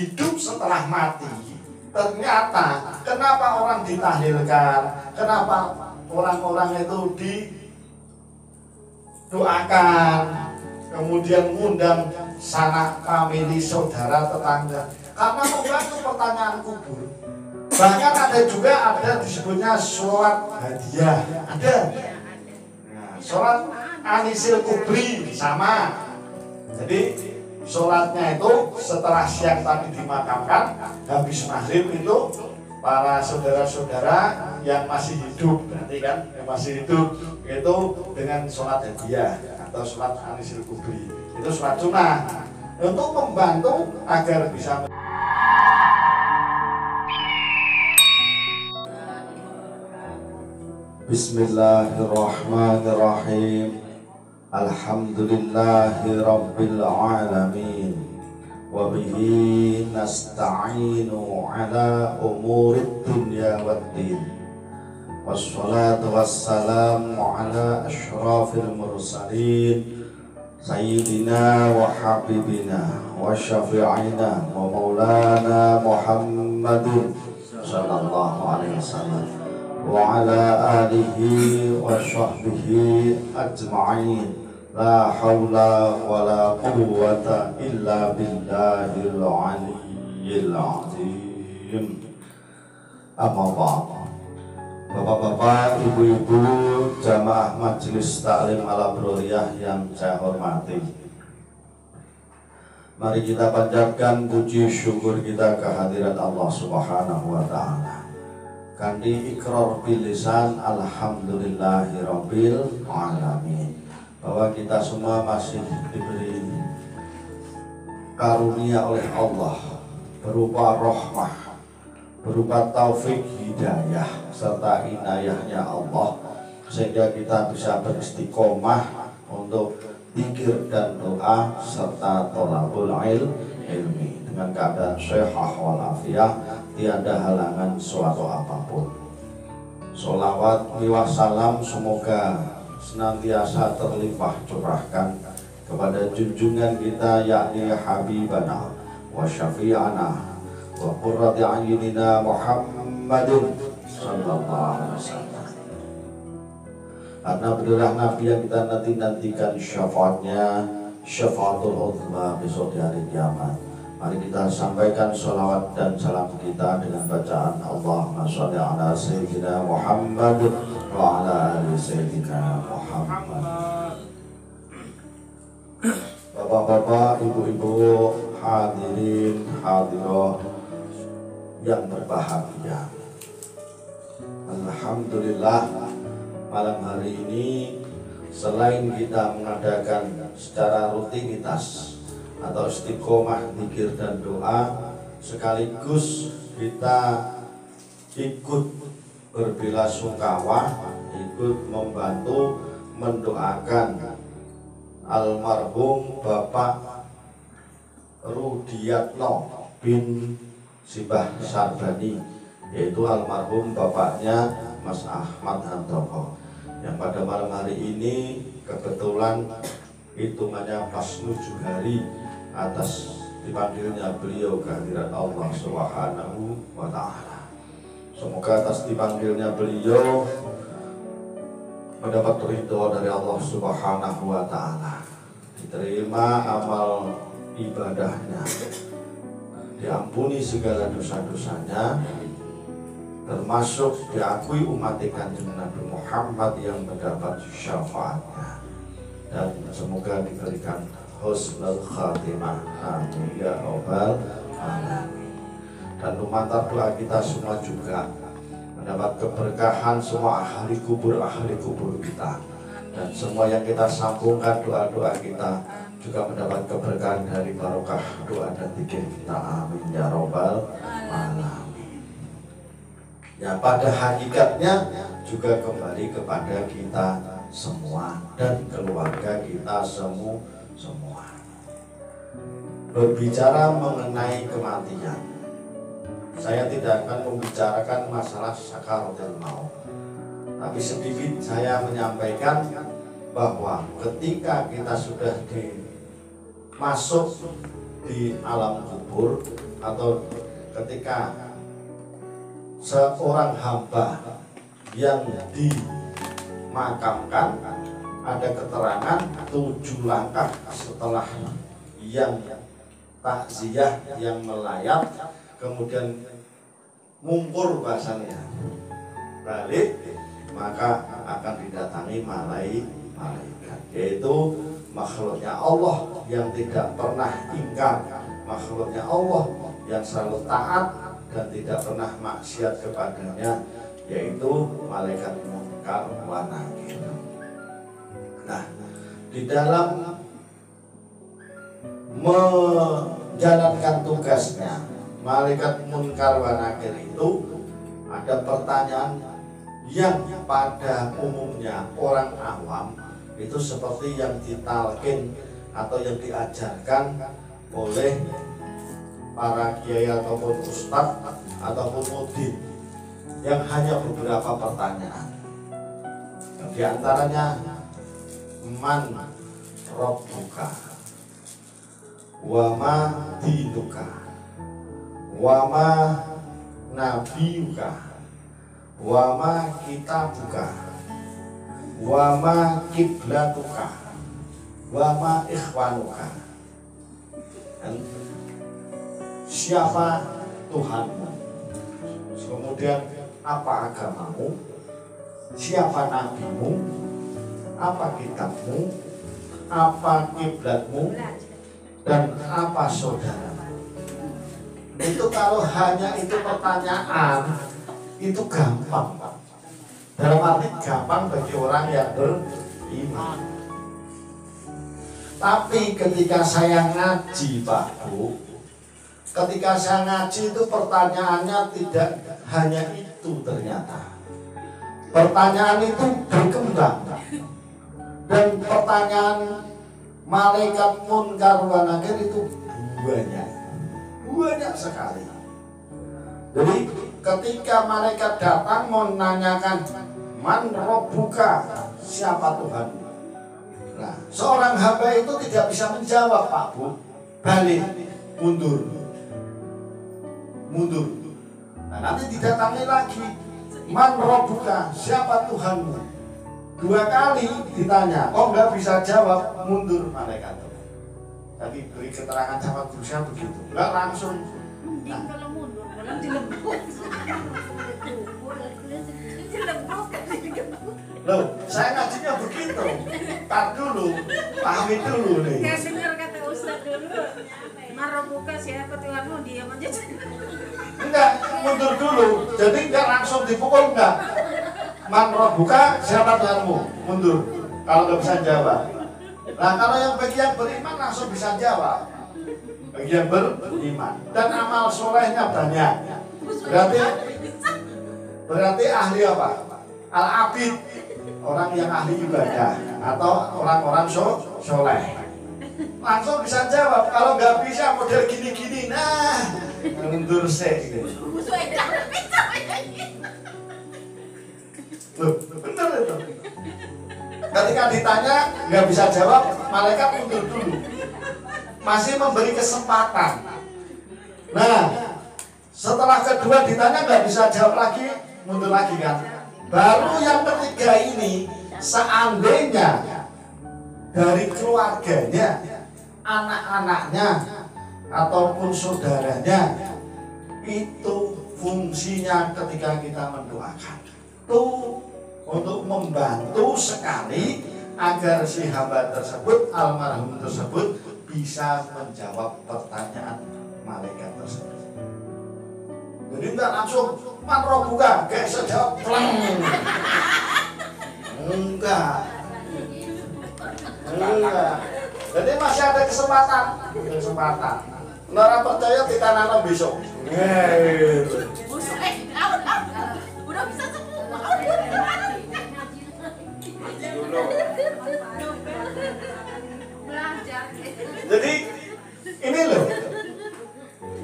hidup setelah mati. Ternyata kenapa orang ditahlilkan, kenapa orang-orang itu didoakan, kemudian mengundang sanak famili, saudara, tetangga, karena membantu pertanyaan kubur. Bahkan ada disebutnya sholat hadiah, ada. Nah, sholat anisil kubri sama. Jadi sholatnya itu setelah siang tadi dimakamkan, habis maghrib itu para saudara-saudara yang masih hidup, nanti kan yang masih hidup itu dengan sholat hadiah atau sholat anisil kubri, itu sholat sunnah untuk membantu agar bisa. Bismillahirrahmanirrahim. Alhamdulillahi rabbil alamin. Wa bihi nasta'inu ala umurid dunya waddin. Wassalatu wassalamu ala asyrafil mursalin Sayyidina wa habibina wa syafi'ina wa maulana Muhammadin sallallahu alaihi wasallam wa ala alihi wa sahbihi ajma'in. La hawla wa la quwwata illa billahil aliyyil azim. Amma ba'd. Bapak-bapak, ibu-ibu, jamaah majelis taklim Al-Abroriyah yang saya hormati, mari kita panjatkan puji syukur kita kehadirat Allah Subhanahu wa ta'ala. Kanthi ikrar bil lisan alhamdulillahirabbil alamin, bahwa kita semua masih diberi karunia oleh Allah berupa rahmah, berupa taufik hidayah serta inayahnya Allah, sehingga kita bisa beristiqomah untuk zikir dan doa serta thalabul ilmi dengan keadaan sehah walafiah, tiada halangan suatu apapun. Sholawat wa salam semoga senantiasa terlimpah curahkan kepada junjungan kita, yakni Habibana wa Syafi'ana wa qurrati a'yunina Muhammadin sallallahu alaihi wasallam. Karena beliaulah Nabi yang kita nanti-nantikan syafaatnya, syafaatul uzma besok di hari kiamat. Mari kita sampaikan sholawat dan salam kita dengan bacaan Allahumma sholli ala Sayyidina Muhammad wa ala ali Sayyidina Muhammad. Bapak-bapak, ibu-ibu, hadirin, hadiroh yang berbahagia, alhamdulillah, malam hari ini selain kita mengadakan secara rutinitas atau istiqomah zikir dan doa, sekaligus kita ikut berbelasungkawa, ikut membantu mendoakan almarhum Bapak Rudiatno bin Sibah Sarbani, yaitu almarhum bapaknya Mas Ahmad Handoko, yang pada malam hari ini kebetulan hitungannya pas 7 hari atas dipanggilnya beliau kehadirat Allah Subhanahu wa ta'ala. Semoga atas dipanggilnya beliau mendapat ridho dari Allah Subhanahu wa ta'ala, diterima amal ibadahnya, diampuni segala dosa-dosanya, termasuk diakui umat Kanjeng Nabi Muhammad yang mendapat syafaatnya, dan semoga diberikan husnul khatimah, amin ya rabbal alamin. Dan lumantar doa kita semua juga mendapat keberkahan semua ahli kubur kita, dan semua yang kita sambungkan doa-doa kita juga mendapat keberkahan dari barokah doa dan zikir kita, amin ya rabbal alamin. Ya, pada hakikatnya juga kembali kepada kita semua dan keluarga kita semua. Berbicara mengenai kematian, saya tidak akan membicarakan masalah sakaratul maut, tapi sedikit saya menyampaikan bahwa ketika kita sudah masuk di alam kubur, atau ketika seorang hamba yang dimakamkan, ada keterangan 7 langkah setelah yang takziah, yang melayat, kemudian mungkur bahasanya, balik, maka akan didatangi malaikat, yaitu makhluknya Allah yang tidak pernah ingkar, makhluknya Allah yang selalu taat dan tidak pernah maksiat kepadanya, yaitu malaikat Munkar wa Nakir. Nah, di dalam menjalankan tugasnya malaikat Munkar wa Nakir itu ada pertanyaan yang pada umumnya orang awam itu seperti yang ditalkin atau yang diajarkan oleh para kiai ataupun ustadz ataupun mudin, yang hanya beberapa pertanyaan. Di antaranya, man rabbuka wa ma dinuka wa ma nabiyuka wa ma kitabuka wa ma kiblatuka wa ma ikhwanuka. Dan siapa Tuhanmu, kemudian apa agamamu, siapa nabimu, apa kitabmu, apa kiblatmu, dan apa saudaramu. Itu kalau hanya itu pertanyaan, itu gampang, dalam arti gampang bagi orang yang beriman. Tapi ketika saya ngaji, Pak Bu, ketika saya ngaji itu pertanyaannya tidak hanya itu ternyata. Pertanyaan itu berkembang. Dan pertanyaan malaikat Munkar wa Nakir itu banyak sekali. Jadi ketika malaikat datang menanyakan man rabbuka, siapa Tuhanmu? Nah, seorang hamba itu tidak bisa menjawab, Pak Bu. Balik, mundur. Nah, nanti didatangi lagi, man rabbuka, siapa Tuhanmu? 2 kali ditanya, kok nggak bisa jawab, mundur malaikat. Tapi beri keterangan sama berusaha begitu, nggak langsung. Nah, kalau mundur, malah dilebuk. Loh, saya ngajinya begitu. Tar dulu, pahami dulu nih. Kayak dengar kata Ustaz dulu, Marobuka siapa Tuhanmu, diam aja. Enggak, mundur dulu. Jadi enggak langsung dipukul, enggak. Man Rabbuka, siapa Tuhanmu? Mundur. Kalau nggak bisa jawab. Nah, kalau yang bagian beriman langsung bisa jawab. Bagian beriman. Dan amal solehnya banyak. Berarti ahli apa? Al-abid, orang yang ahli ibadah atau orang-orang soleh. Langsung bisa jawab. Kalau nggak bisa model gini-gini, nah mundur sih. Loh, bener itu. Ketika ditanya nggak bisa jawab, malaikat mundur dulu. Masih memberi kesempatan. Nah, setelah kedua ditanya nggak bisa jawab lagi, mundur lagi kan. Baru yang ketiga ini, seandainya dari keluarganya, anak-anaknya, ataupun saudaranya, itu fungsinya ketika kita mendoakan. Itu untuk membantu sekali agar si hamba tersebut, almarhum tersebut, bisa menjawab pertanyaan malaikat tersebut. Jadi enggak langsung man rabbuka, kayak sejawab pleng. Enggak. Jadi masih ada kesempatan. Nara percaya kita nanam besok. Udah bisa semua. Belajar. Jadi ini loh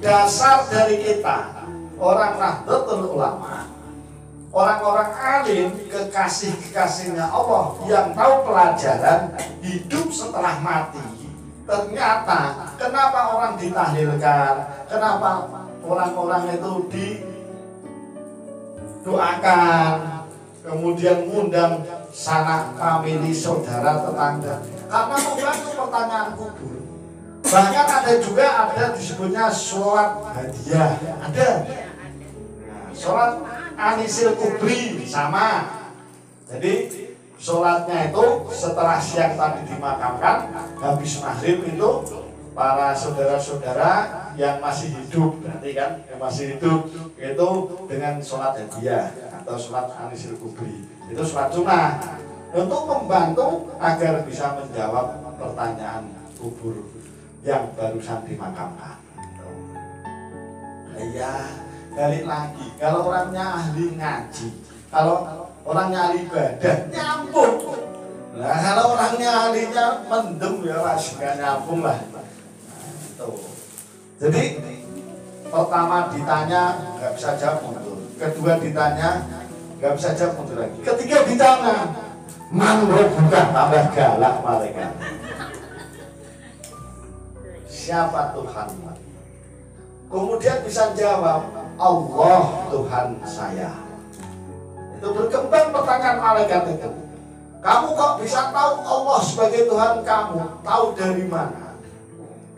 dasar dari kita, orang Nahdlatul Ulama, orang-orang alim, kekasih-kekasihnya Allah yang tahu pelajaran hidup setelah mati. ternyata kenapa orang ditahlilkan, kenapa orang-orang itu didoakan, kemudian ngundang sanak famili, saudara, tetangga, karena membantu pertanyaan kubur. Bahkan ada disebutnya sholat hadiah, ada. Nah, sholat anisil kubri sama. Jadi sholatnya itu setelah siang tadi dimakamkan, habis maghrib itu para saudara-saudara yang masih hidup, berarti kan yang masih hidup itu dengan sholat hadiah atau sholat anisil kubri, itu sholat sunnah untuk membantu agar bisa menjawab pertanyaan kubur yang barusan dimakamkan. Iya, balik lagi, kalau orangnya ahli ngaji, kalau orangnya ahli ibadah, nyambung. Nah, kalau orangnya ahlinya mendem, ya masih gak nyambung lah. Nah, itu. Jadi pertama ditanya nggak bisa jawab, mundur. Kedua ditanya nggak bisa jawab, mundur lagi. Ketiga ditanya, man bukan, tambah galak malaikat. Siapa Tuhanmu? Kemudian bisa jawab, Allah Tuhan saya. Itu berkembang pertanyaan malaikat itu. Kamu kok bisa tahu Allah sebagai Tuhan kamu? Tahu dari mana?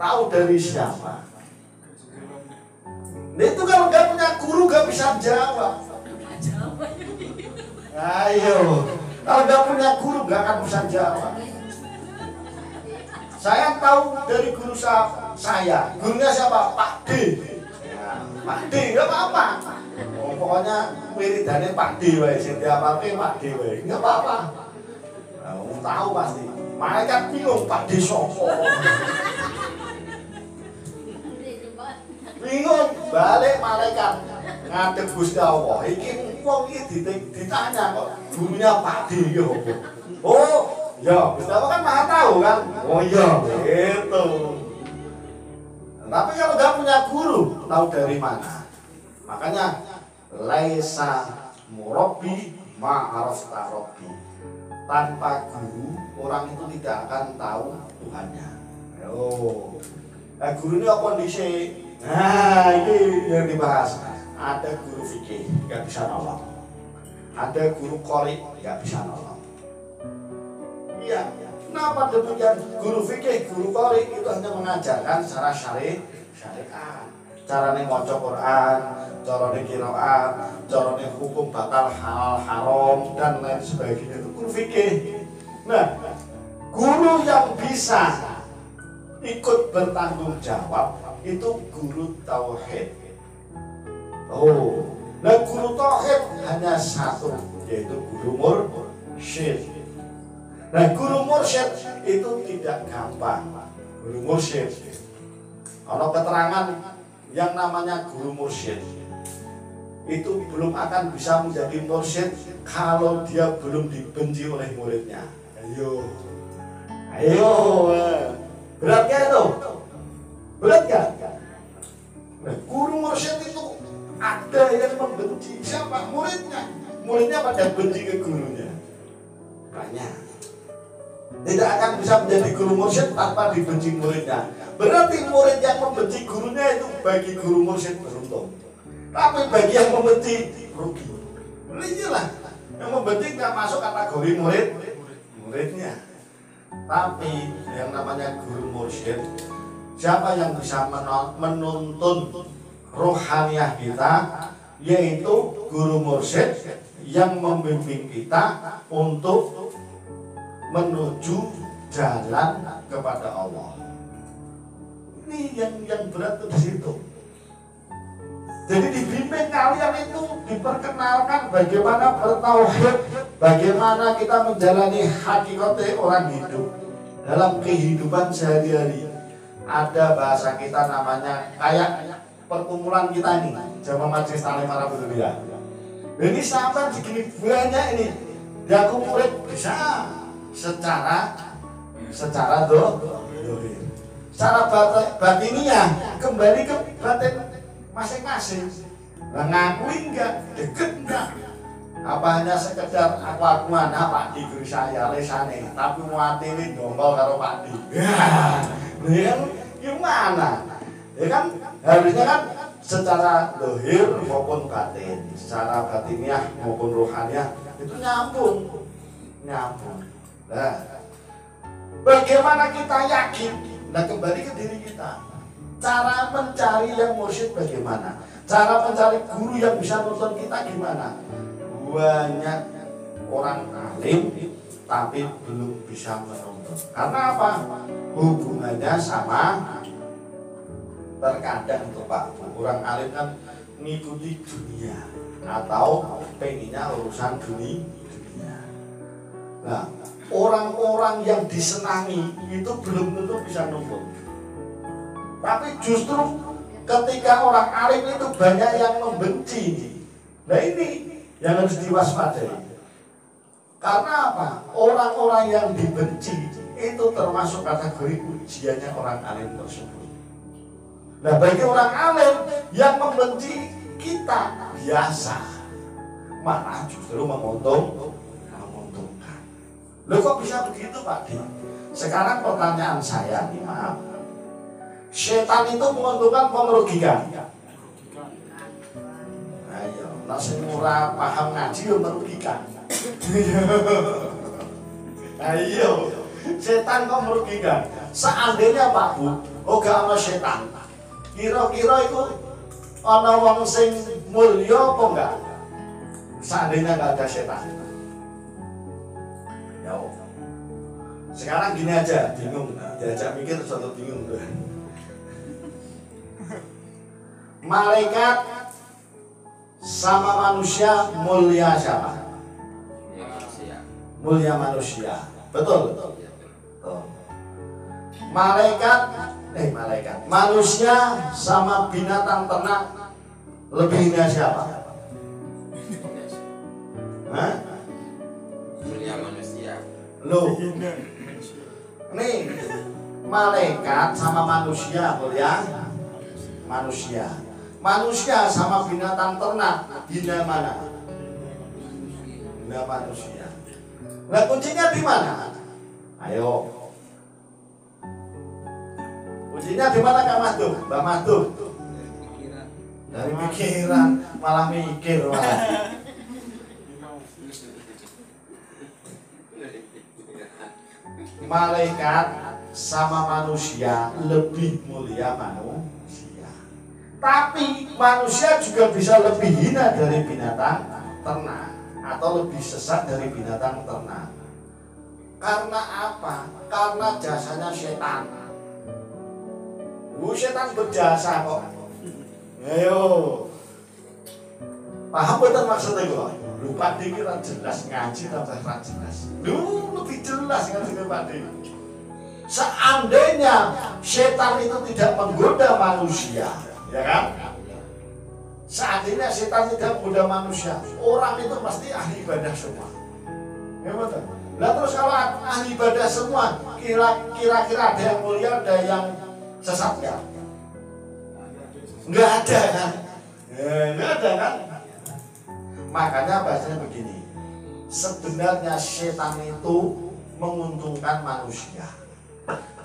Tahu dari siapa? Nah, itu kalau nggak punya guru nggak bisa jawab. Ayo, kalau nggak punya guru nggak akan bisa jawab. Saya tahu dari guru saya. Gurunya siapa? Pak D. Ya, Pak D nggak apa-apa. Oh, pokoknya wiridannya Pak D wae, setiap apa Pak D wae, nggak apa-apa. Nah, tahu pasti. Malaikat bingung, Pak D sopo. Bingung, balik malaikat ngadep Gusti Allah. Iki wong iki ditanya kok gurunya Pak D ya. Oh, ya, Gusti Allah kan maha tahu kan. Oh iya, gitu. Tapi kalau nggak punya guru, tahu dari mana? Makanya laisa murabbi ma'arafta rabbi. Tanpa guru, orang itu tidak akan tahu Tuhannya. Oh, nah guru ini apa kondisi? Nah, ini yang dibahas. Ada guru fikih, nggak bisa nolong. Ada guru qori, nggak bisa nolong. Iya, kenapa demikian? Guru fikih, guru qori itu hanya mengajarkan secara syariat. Caranya maca Quran, caranya qiraat, caranya hukum batal halal haram dan lain sebagainya, itu guru fikih. Nah, guru yang bisa ikut bertanggung jawab itu guru tauhid. Oh, nah guru tauhid hanya satu, yaitu guru mursyid. Nah, guru mursyid itu tidak gampang. Guru mursyid, kalau keterangan yang namanya guru mursyid itu belum akan bisa menjadi mursyid kalau dia belum dibenci oleh muridnya. Ayo, berat gak itu? Berat gak? Nah, guru mursyid itu ada yang membenci siapa? Muridnya. Muridnya pada benci ke gurunya. Banyak. Tidak akan bisa menjadi guru mursyid tanpa dibenci muridnya. Berarti murid yang membenci gurunya itu bagi guru mursyid beruntung. Tapi bagi yang membenci rugi. Iyalah, yang membenci nggak masuk kategori muridnya. Tapi yang namanya guru mursyid, siapa yang bisa menuntun rohaniah kita, yaitu guru mursyid yang membimbing kita untuk menuju jalan kepada Allah. Ini yang berat di situ. Jadi dibimbing kalian itu diperkenalkan bagaimana bertauhid, bagaimana kita menjalani hakikatnya orang hidup dalam kehidupan sehari-hari. Ada bahasa kita namanya kayak perkumpulan kita ini, Jamaah Majelis Taklim Alhamdulillah. Ini sahabat segini banyak ini, dia murid bisa secara dohir. Secara batiniah kembali ke batin masing-masing. Ngakui enggak, deket enggak. Apa hanya sekedar aku-akuan, Pak Di guru saya lesane, tapi hati ini dongkol karo Pak Di. Ya kan gimana? Ya kan harusnya kan secara dohir maupun batin, secara batiniah maupun rohaniah itu nyambung. Nah, bagaimana kita yakin? Nah, kembali ke diri kita. Cara mencari yang mursyid bagaimana? Cara mencari guru yang bisa nonton kita gimana? Banyak orang alim tapi belum bisa menuntun. Karena apa? Hubungannya sama, terkadang tuh Pak, orang alim kan ngikuti dunia atau pengennya urusan dunia. Nah, orang-orang yang disenangi itu belum tentu bisa nuntun. Tapi justru ketika orang alim itu banyak yang membenci. Nah ini yang harus diwaspadai. Karena apa? Orang-orang yang dibenci itu termasuk kategori ujiannya orang alim tersebut. Nah bagi orang alim yang membenci kita biasa, malah justru menguntungkan. Loh kok bisa begitu Pak Di? Sekarang pertanyaan saya nih, maaf. Setan itu menguntungkan atau merugikan? Ayo, nasi murah paham ngaji ya merugikan. Ayo, setan kok merugikan? Seandainya Pak Bu, gak ada setan, kira-kira itu ada wong sing mulya apa enggak? Seandainya gak ada setan. Ya, sekarang gini aja, bingung, diajak mikir suatu bingung tuh. Malaikat sama manusia mulia siapa? Mulia manusia. Betul? Betul. Malaikat. Manusia sama binatang ternak lebih hina siapa? Hah? Mulia manusia. Loh. Nih, malaikat sama manusia mulia manusia. Manusia sama binatang ternak hina mana? Hina manusia. Nah kuncinya di mana? Ayo. Kuncinya di mana Kak Mahduh? Mbak Mahduh? Dari pikiran malah mikir malah. Malaikat sama manusia lebih mulia manusia. Tapi manusia juga bisa lebih hina dari binatang ternak atau lebih sesat dari binatang ternak. Karena apa? Karena jasanya setan. Setan berjasa kok. Ayo. Paham betul maksudnya kok? Lupa dikira jelas ngaji tambah jelas. Lebih jelas ngaji Pak Di. Seandainya setan itu tidak menggoda manusia, ya kan? Seandainya setan tidak menggoda manusia, orang itu pasti ahli ibadah semua. Ya betul. Nah terus kalau ahli ibadah semua, kira-kira ada yang mulia, ada yang sesat nggak? Nggak ada kan? Nggak ada kan? Makanya bahasanya begini. Sebenarnya setan itu menguntungkan manusia.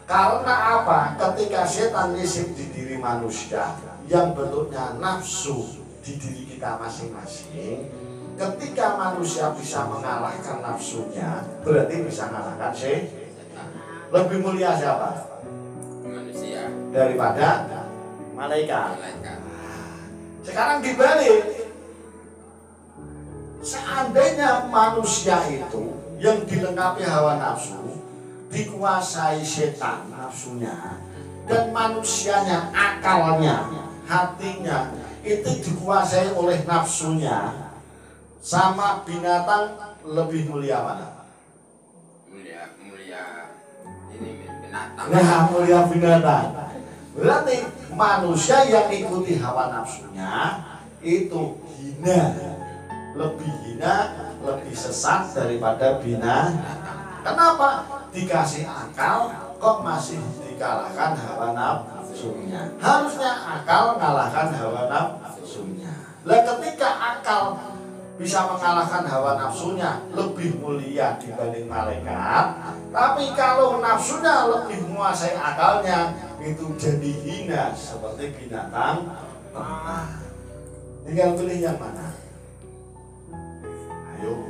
Karena apa? Ketika setan nisib di diri manusia yang bentuknya nafsu di diri kita masing-masing, ketika manusia bisa mengalahkan nafsunya, berarti bisa mengalahkan setan. Lebih mulia siapa? Manusia Daripada malaikat. Sekarang dibalik. Seandainya manusia itu yang dilengkapi hawa nafsu dikuasai setan nafsunya, dan manusianya akalnya, hatinya itu dikuasai oleh nafsunya, sama binatang lebih mulia mana? Mulia ini binatang. Nah, mulia binatang. Berarti manusia yang ikuti hawa nafsunya itu hina, lebih sesat daripada binatang. Kenapa? Dikasih akal kok masih dikalahkan hawa nafsunya. Harusnya akal kalahkan hawa nafsunya. Lah ketika akal bisa mengalahkan hawa nafsunya, lebih mulia dibanding malaikat. Tapi kalau nafsunya lebih menguasai akalnya, itu jadi hina seperti binatang ternak. Tinggal pilih yang mana. Ayo,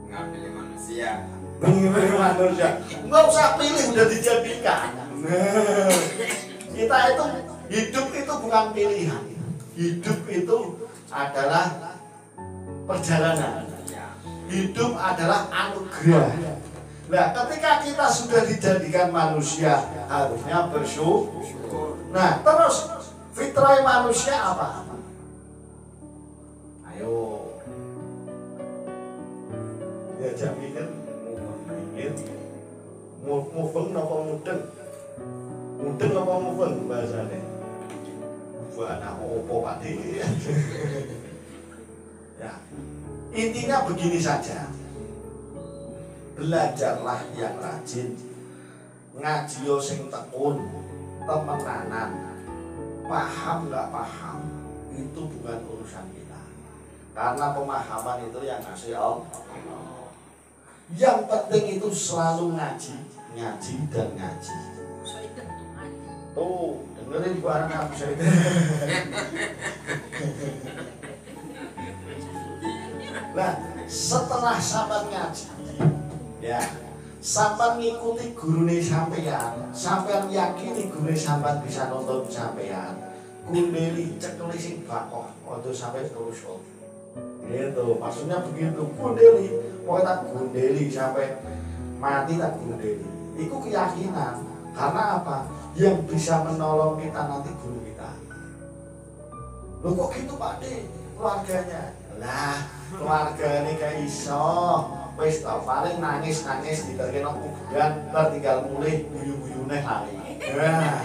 ngambil manusia. pilih manusia. Nggak usah pilih, udah dijadikan. Kita itu hidup itu bukan pilihan. Hidup itu adalah perjalanan. Hidup adalah anugerah. Nah, ketika kita sudah dijadikan manusia, harusnya bersyukur. Nah, terus fitrah manusia apa? Ayo, diajak mikir, mufeng apa mudeng? Mudeng apa mufeng bahasanya? Buat anak opo Pak D. Ya, intinya begini saja. Belajarlah yang rajin, ngaji yo sing tekun, temenanan. Paham nggak paham itu bukan urusan kita, karena pemahaman itu yang ngasih Allah. Yang penting itu selalu ngaji, ngaji dan ngaji. Oh, dengerin barang aku saya. Nah, setelah sampean ngaji, ya, sampean ngikuti gurune sampean yakini gurune sampean bisa nonton sampean, kundeli cekeli sing bakoh, ojo sampai terus. Gitu, maksudnya begitu, kundeli, pokoknya tak kundeli sampai mati tak kundeli. Itu keyakinan, karena apa? Yang bisa menolong kita nanti guru kita. Loh kok gitu Pak D? Keluarganya? Lah, keluarga ini kayak iso wis tau paling nangis-nangis diterkena kuburan tertinggal mulih guyu-guyune lali. Nah,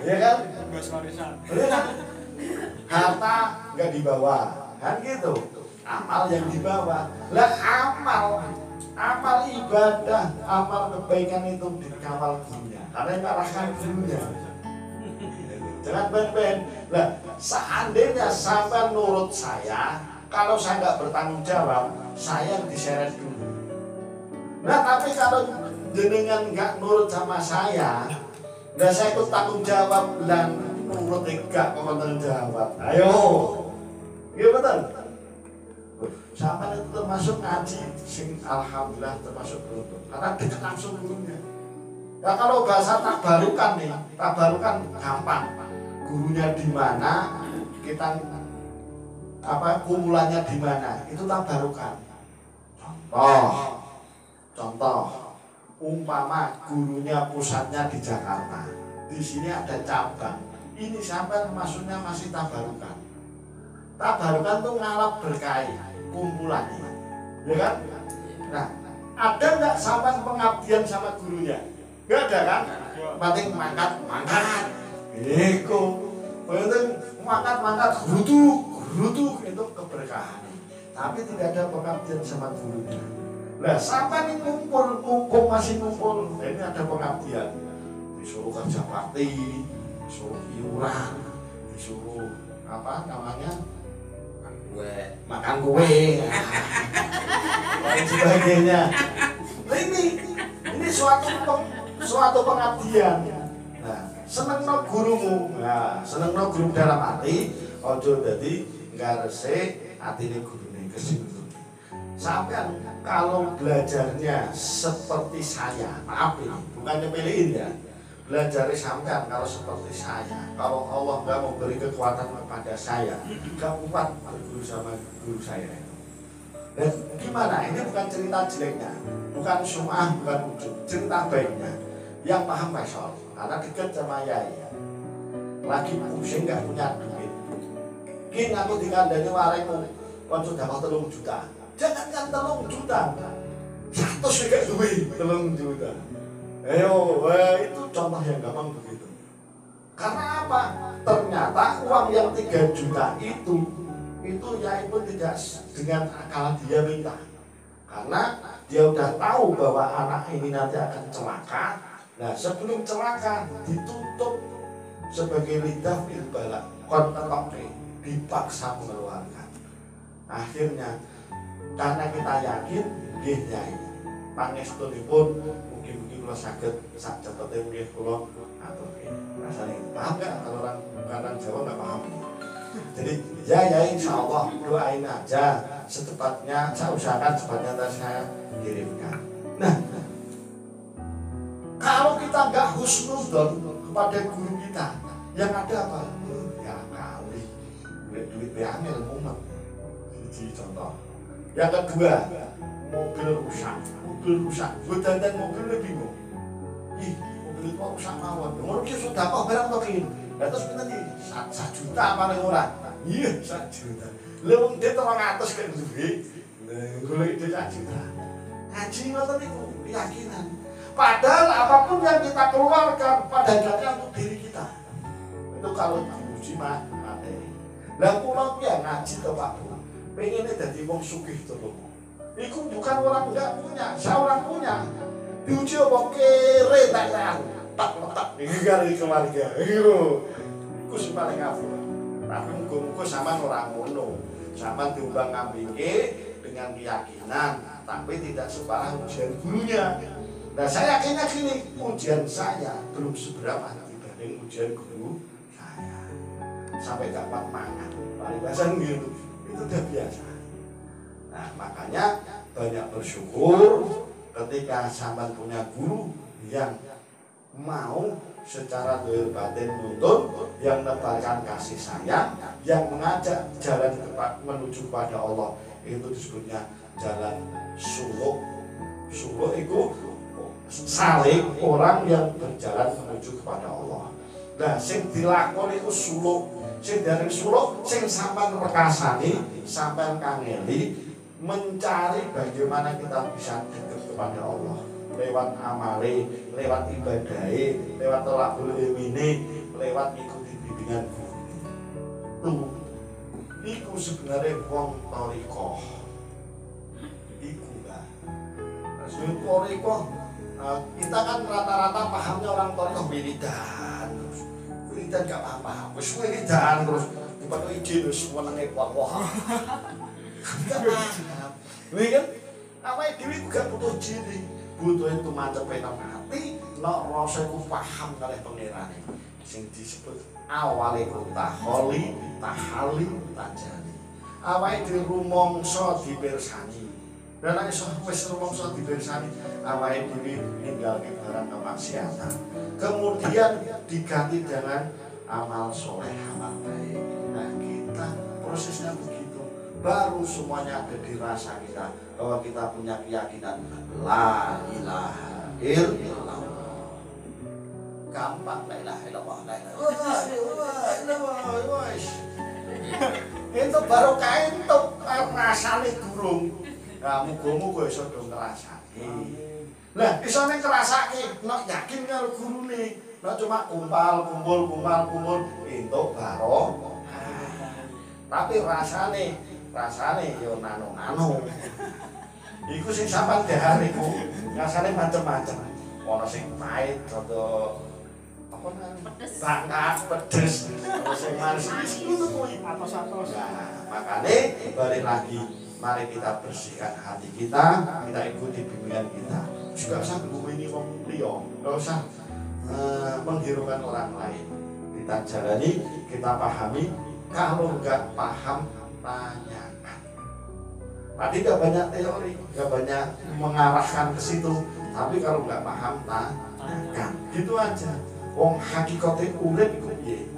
iya kan? Iya kan? Harta nggak dibawa, kan gitu. Amal yang dibawa. Lah amal ibadah, amal kebaikan itu dikawal gurunya. Karena yang ngarahkan gurunya. Jangan ben-ben. Lah, seandainya sampai nurut saya, kalau saya nggak bertanggung jawab, saya diseret dulu. Nah, tapi kalau jenengan nggak nurut sama saya, dan saya ikut tanggung jawab dan nurut enggak kok tanggung jawab. Ayo, iya betul. Sampai itu termasuk ngaji, sing alhamdulillah termasuk beruntung, karena dekat langsung gurunya. Ya kalau bahasa tabarukan nih, tabarukan gampang. Gurunya di mana, kita kumpulannya di mana, itu tabarukan. Contoh, umpama gurunya pusatnya di Jakarta, di sini ada cabang. Ini sampai maksudnya masih tabarukan. Tabarukan tuh ngalap berkait kumpulannya, ya kan? Nah, ada nggak sampai pengabdian sama gurunya? Nggak ada kan? Penting mangkat. Eko, penting mangkat gerutu itu keberkahan. Tapi tidak ada pengabdian sama gurunya. Nah, sampai ini ngumpul masih ngumpul. Ini ada pengabdian. Disuruh kerja bakti, disuruh iuran, disuruh apa namanya? Makan kue, dan sebagainya. Nah, ini suatu pengabdian. Nah, seneng no gurumu. Nah, seneng no guru dalam arti ojo dadi ngarese atine gurune kesini. Sampai kalau belajarnya seperti saya, maaf ini bukan nyepelein ya. Belajar sampean kalau seperti saya, kalau Allah nggak memberi kekuatan kepada saya, nggak kuat berguru sama guru saya itu. Dan gimana? Ini bukan cerita jeleknya, bukan sum'ah, bukan ujub, cerita baiknya. Yang paham Faisal, karena dekat sama Yai, lagi pusing nggak punya duit. Kini aku dikandani waremu, konco dapat 3 juta. Jangankan 3 juta, 100 juga duit 3 juta. Ayo, itu contoh yang gampang begitu. Karena apa? Ternyata uang yang 3 juta itu Yai pun tidak dengan akal dia minta. Karena dia udah tahu bahwa anak ini nanti akan celaka. Nah, sebelum celaka ditutup sebagai lidah fil balak, dipaksa mengeluarkan. Akhirnya karena kita yakin nggih Nyai pangestunipun mugi-mugi kula saged sak cepete nggih kula aturke. Rasane paham enggak kalau orang Jawa enggak paham. Jadi ya insya Allah doain aja secepatnya, saya usahakan secepatnya saya kirimkan. Nah, kalau kita nggak husnuzon kepada guru kita, yang ada apa? Ya kali duit angel mumet. Jadi contoh. Yang kedua, mobil rusak. Gue dandan mobilnya bingung. Ih, mobil itu rusak mawon. Ngono ki sudah kok barang to ki. Lah terus pinten iki? 1 juta paling ora. Iya, 1 juta. Lha wong dit 200 kan duwe. Golek dit 1 juta. Haji ngoten niku keyakinan. Padahal apapun yang kita keluarkan pada dasarnya untuk diri kita. Itu kalau diuji materi. Lah kula ki ngaji to Pak Bu. Pengennya dadi wong sugih to lho. Iku bukan orang enggak punya, saya orang punya. Diuji apa kere tak letak iki karo keluarga. Iku sing paling afur. Tapi muga-muga sampean ora ngono. Sampean diumbang-ambingke dengan keyakinan, tapi tidak separah ujian gurunya. Nah, saya yakinnya gini, ujian saya belum seberapa dibanding ujian guru saya. Sampai dapat mangan, paribasan gitu, itu udah biasa. Nah, makanya banyak bersyukur ketika sampean punya guru yang mau secara dohir batin nuntun, yang menebarkan kasih sayang, yang mengajak jalan menuju kepada Allah. Itu disebutnya jalan suluk. Suluk itu salib orang yang berjalan menuju kepada Allah. Nah, sing dilakoni iku suluk, sing dari suluk, sing sampean rekasani, sampean kangeli mencari bagaimana kita bisa dekat kepada Allah lewat amale, lewat ibadahe, lewat tolakul ilmine, lewat ikuti bimbingan guru. Iku sebenarnya wong thariqah. Iku lah. Sebab thariqah kita kan rata-rata pahamnya orang thariqah wiridan terus. Wiridan gak apa-apa, wis wiridan terus dipakai izin wis wenenge wah. Gak paham. Lha kan awake dhewe gak butuh izin. Butuh itu macam penang hati, nak rasa ku paham kalih pangerane. Sing disebut awale ku taholi, tahali, tajali. Awake dhewe rumangsa dipirsani. Dan nek wis rumangsa dipirsani, awake dhewe ninggalke barang kemaksiatan. Kemudian diganti dengan amal soleh, amal baik. Nah, kita prosesnya begitu. Baru semuanya ada di rasa kita bahwa kita punya keyakinan la ilaha illallah. Gampang la ilaha illallah. Itu baru kain itu rasane durung. Nah, muga-muga iso do ngrasake. Lah, iso nek ngrasake, nek yakin karo gurune, nek cuma kumpul entuk barokah. Tapi rasane yo nano-nano. Iku sing sampean dahar iku rasane macam-macam. Ana sing pahit, rada apa namanya? Bangkat, pedes, ana sing manis. Itu kuwi atos-atos. Nah, makane balik lagi, mari kita bersihkan hati kita ikuti bimbingan kita. Juga usah ngumeni wong liya, enggak usah menghiraukan orang lain. Kita jalani, kita pahami. Kalau enggak paham, tanyakan. Tadi gak banyak teori, gak banyak mengarahkan ke situ. Tapi kalau nggak paham, tanyakan. Gitu aja. Wong hakikate urip iku piye?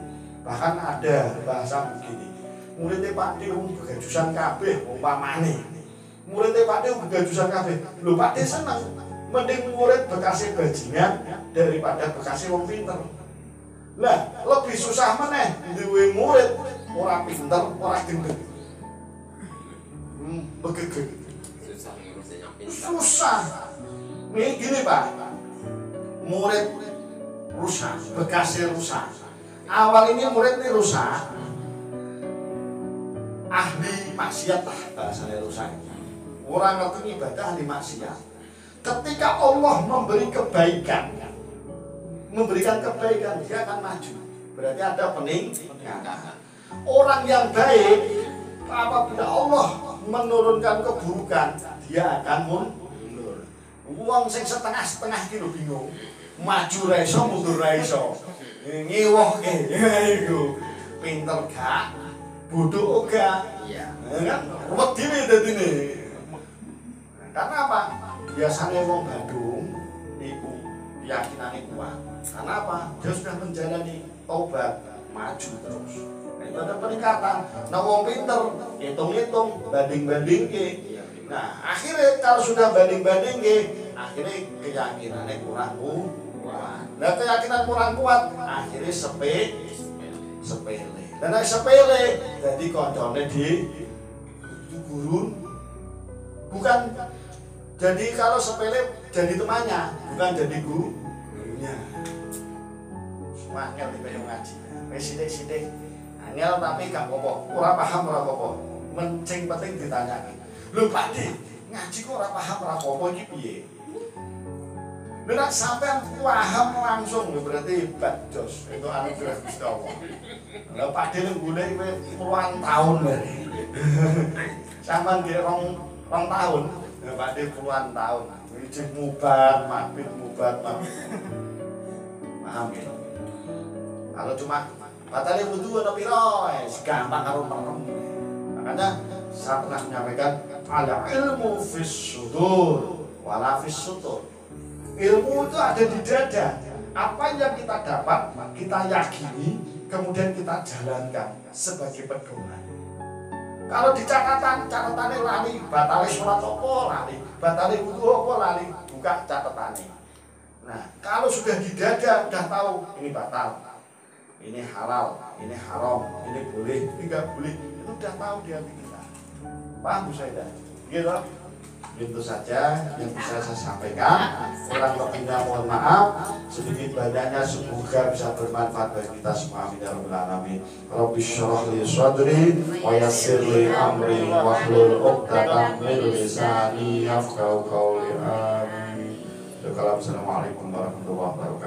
Bahkan ada bahasa begini. Muridnya Pak D begajusan kabeh umpamane. Muridnya Pak D begajusan kabeh. Lho Pak D seneng. Mending murid bekasih bajingan daripada bekasih wong pinter. Lah, lebih susah meneh duwe murid ora pinter, ora gendeng. Begege. Susah. Nih gini Pak. Murid rusak, bekasnya rusak. Awal ini murid ini rusak. Ahli maksiat lah bahasanya rusak. Orang ngerti ibadah ahli maksiat. Ketika Allah memberikan kebaikan, dia akan maju. Berarti ada peningkatan. Orang yang baik, apabila Allah menurunkan keburukan, dia akan mundur. Wong sing setengah-setengah iki lho bingung. Maju ra iso, mundur ra iso. Ngewohke iku. Pinter gak, bodoh ora. Iya. Kan ruwet dhewe dadine. Karena apa? Biasanya wong Bandung iku keyakinane kuat. Karena apa? Dia sudah menjalani taubat, maju terus. Nah, itu ada peningkatan. Nah, wong pinter hitung-hitung, banding-bandingke. Nah, akhirnya kalau sudah banding-bandingke, akhirnya keyakinannya kurang kuat. Nah, keyakinan kurang kuat, akhirnya sepele. Dan sepele, jadi koncone di gurun. Bukan. Jadi kalau sepele jadi temannya, bukan jadi gurunya. Angel di pengen ngaji. Wis sithik-sithik. Angel tapi gak apa-apa. Ora paham ora apa-apa. Mencing penting ditanyaki. Lho Pak Di, ngaji kok ora paham ora apa-apa iki piye? Lha nek sampean paham langsung berarti hebat jos. Itu anugerah Gusti Allah. Lha Pak Di nggone puluhan tahun berarti. Sampean ge rong tahun. Ya Pak Di puluhan tahun. Ijin mubat, mabit. Paham ya? Kalau cuma batalnya wudu atau piro, gampang karo merem. Makanya saya pernah menyampaikan ala ilmu fis sudur wala fis sutur. Ilmu itu ada di dada. Apa yang kita dapat, kita yakini, kemudian kita jalankan sebagai pedoman. Kalau di catatannya lali, batalnya sholat apa lali, batalnya wudu apa lali, buka catatannya. Nah, kalau sudah di dada, udah tahu ini batal. Ini halal, ini haram, ini boleh, ini nggak boleh, itu udah tahu di hati kita. Paham Bu Saidah? Gitu. Itu saja yang bisa saya sampaikan. Kurang lebihnya mohon maaf. Sedikit banyaknya semoga bisa bermanfaat bagi kita semua. Amin ya rabbal alamin. Rabbi shrah li sadri wa yassir li amri wahlul 'uqdatam min lisani yafqahu qawli. Amin. Assalamualaikum warahmatullahi wabarakatuh.